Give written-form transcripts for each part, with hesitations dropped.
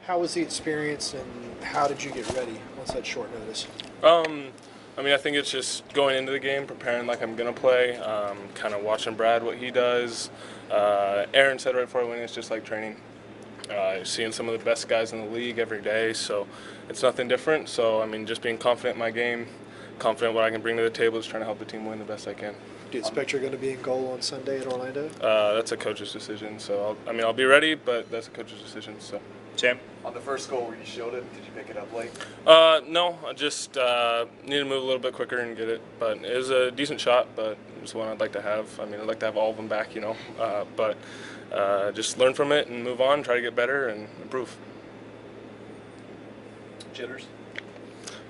How was the experience, and how did you get ready on such short notice? I think it's just going into the game, preparing like I'm going to play, kind of watching Brad, what he does. Aaron said right before I went, it's just like training. Seeing some of the best guys in the league every day, so it's nothing different. So, just being confident in my game, confident what I can bring to the table, is trying to help the team win the best I can. Do you expect you're going to be in goal on Sunday at Orlando? That's a coach's decision, so I'll be ready, but that's a coach's decision, so. Sam? On the first goal, were you shielded? Did you pick it up late? No, I just need to move a little bit quicker and get it. But it was a decent shot, but it's one I'd like to have. I'd like to have all of them back, but just learn from it and move on, try to get better and improve. Jitters?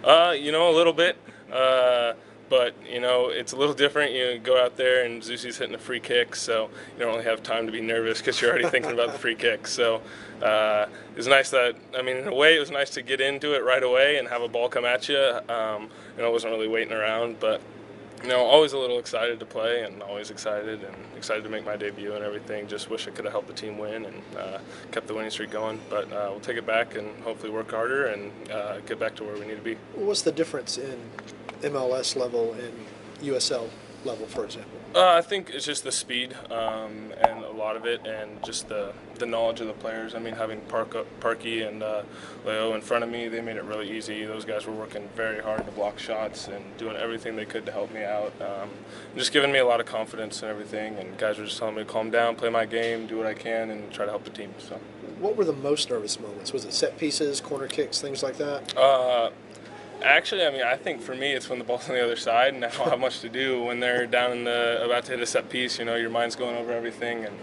A little bit. But, it's a little different. You go out there and Zusi's hitting a free kick, so you don't really have time to be nervous because you're already thinking about the free kick. So it was nice that, in a way, it was nice to get into it right away and have a ball come at you. I wasn't really waiting around, but, always a little excited to play and always excited to make my debut and everything. Just wish I could have helped the team win and kept the winning streak going. But we'll take it back and hopefully work harder and get back to where we need to be. What's the difference in MLS level and USL level, for example? I think it's just the speed and a lot of it, and just the knowledge of the players. Having Parky and Leo in front of me, they made it really easy. Those guys were working very hard to block shots and doing everything they could to help me out. Just giving me a lot of confidence and everything, and guys were just telling me to calm down, play my game, do what I can, and try to help the team. So, what were the most nervous moments? Was it set pieces, corner kicks, things like that? Actually, I think for me it's when the ball's on the other side and I don't have much to do. When they're down in about to hit a set piece, your mind's going over everything. And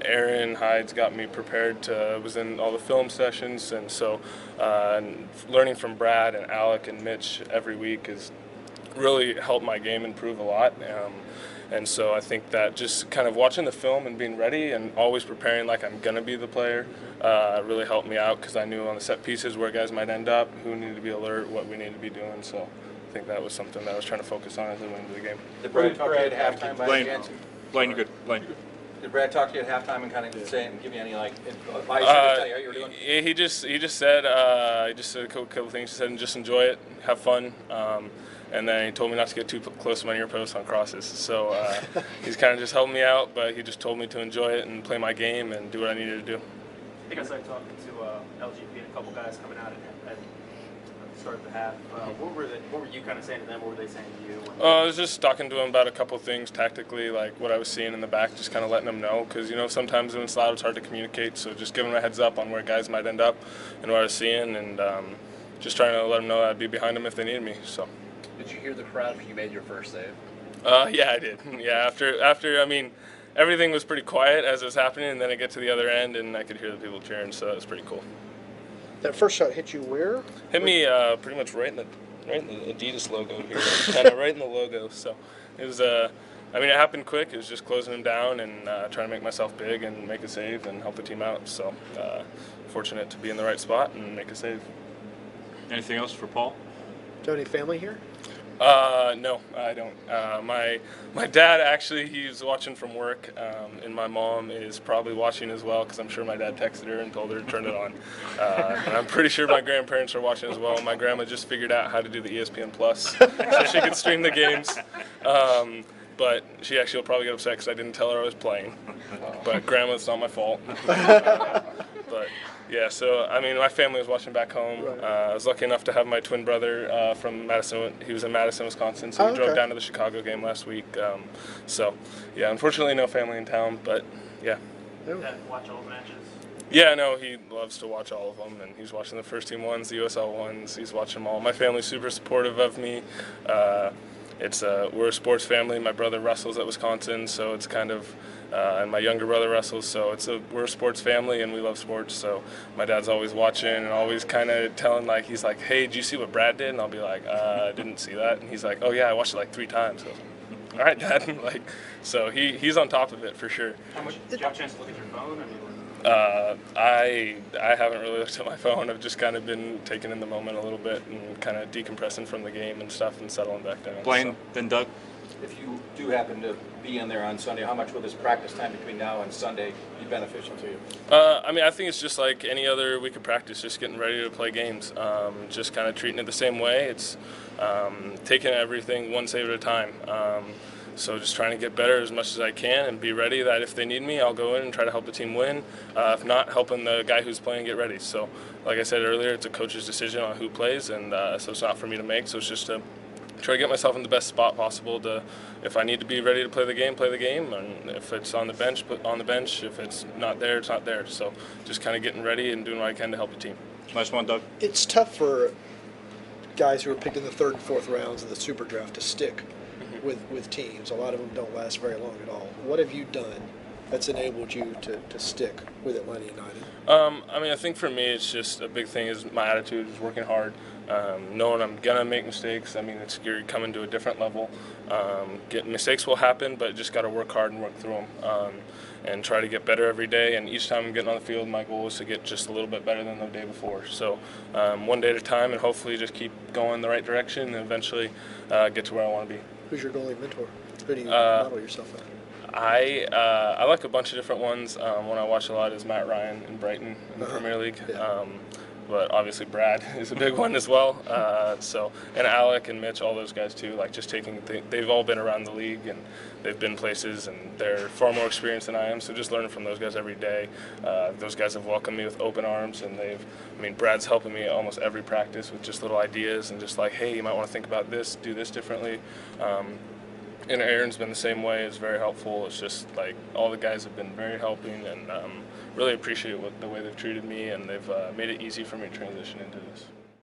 Aaron Hyde's got me prepared was in all the film sessions, and so learning from Brad and Alec and Mitch every week has really helped my game improve a lot. And so I think that just kind of watching the film and being ready and always preparing like I'm going to be the player really helped me out, because I knew on the set pieces where guys might end up, who needed to be alert, what we needed to be doing. So I think that was something that I was trying to focus on as I went into the game. Did Brad talk to you at halftime by any chance? Blaine, you're good. Blaine. Did Brad talk to you at halftime and kind of say and give you any advice or tell you how you were doing? He just said a couple things. He said, just enjoy it, have fun. And then he told me not to get too close to my near post on crosses. So he's kind of just helping me out, but he just told me to enjoy it and play my game and do what I needed to do. I think I started talking to LGP and a couple guys coming out at the start of the half. What were you kind of saying to them? What were they saying to you? I was just talking to them about a couple things tactically, like what I was seeing in the back, just kind of letting them know, because sometimes when it's loud it's hard to communicate. So just giving them a heads up on where guys might end up and what I was seeing, and just trying to let them know I'd be behind them if they needed me. So. Did you hear the crowd when you made your first save? Yeah, I did. Yeah, after everything was pretty quiet as it was happening, and then I get to the other end and I could hear the people cheering, so that was pretty cool. That first shot hit you where? Hit me pretty much right in the Adidas logo here, kind of right in the logo. So it was it happened quick. It was just closing him down and trying to make myself big and make a save and help the team out. So fortunate to be in the right spot and make a save. Anything else for Paul? Do you have any family here? No, I don't. My dad, actually, he's watching from work, and my mom is probably watching as well, because I'm sure my dad texted her and told her to turn it on. And I'm pretty sure my grandparents are watching as well. My grandma just figured out how to do the ESPN Plus so she could stream the games. But she actually will probably get upset because I didn't tell her I was playing. But Grandma, it's not my fault. But yeah, so my family was watching back home. Right. I was lucky enough to have my twin brother from Madison. He was in Madison, Wisconsin, so he drove down to the Chicago game last week. So yeah, unfortunately no family in town, but yeah. Watch all the matches? Yeah, no, he loves to watch all of them, and he's watching the first team ones, the USL ones. He's watching them all. My family's super supportive of me. We're a sports family. My brother wrestles at Wisconsin, so it's kind of, and my younger brother wrestles, so we're a sports family and we love sports. So my dad's always watching and always kind of telling, he's like, hey, did you see what Brad did? And I'll be like, I didn't see that. And he's like, oh yeah, I watched it 3 times. So, all right, Dad. So he's on top of it for sure. Did you have a chance to look at your phone? I haven't really looked at my phone. I've just kind of been taking in the moment a little bit and kind of decompressing from the game and stuff and settling back down. Blaine, then Doug? if you do happen to be in there on Sunday, how much will this practice time between now and Sunday be beneficial to you? I mean, I think it's just like any other week of practice, just getting ready to play games. Just kind of treating it the same way. It's taking everything one save at a time. So just trying to get better as much as I can and be ready that if they need me, I'll go in and try to help the team win. If not, helping the guy who's playing get ready. So like I said earlier, it's a coach's decision on who plays, and so it's not for me to make. So it's just to try to get myself in the best spot possible to, if I need to be ready to play the game, and if it's on the bench, put on the bench. If it's not there, it's not there. So just kind of getting ready and doing what I can to help the team. Nice one, Doug. It's tough for guys who are picked in the 3rd and 4th rounds of the Super Draft to stick with teams. A lot of them don't last very long at all. What have you done that's enabled you to stick with Atlanta United? I mean, I think for me, it's just a big thing is my attitude is working hard, knowing I'm gonna make mistakes. I mean, you're coming to a different level. Mistakes will happen, but just got to work hard and work through them, and try to get better every day. And each time I'm getting on the field, my goal is to get just a little bit better than the day before. So one day at a time, and hopefully just keep going the right direction, and eventually get to where I want to be. Who's your goalie mentor? Who do you model yourself at? I like a bunch of different ones. One I watch a lot is Matt Ryan in Brighton in the Premier League. Yeah. But obviously Brad is a big one as well. And Alec and Mitch, all those guys too. Like just they've all been around the league and they've been places and they're far more experienced than I am. So just learning from those guys every day. Those guys have welcomed me with open arms, and Brad's helping me almost every practice with just little ideas and just like, hey, you might want to think about this, do this differently. And Aaron's been the same way. It's very helpful. It's just like all the guys have been very helping, and really appreciate the way they've treated me, and they've made it easy for me to transition into this.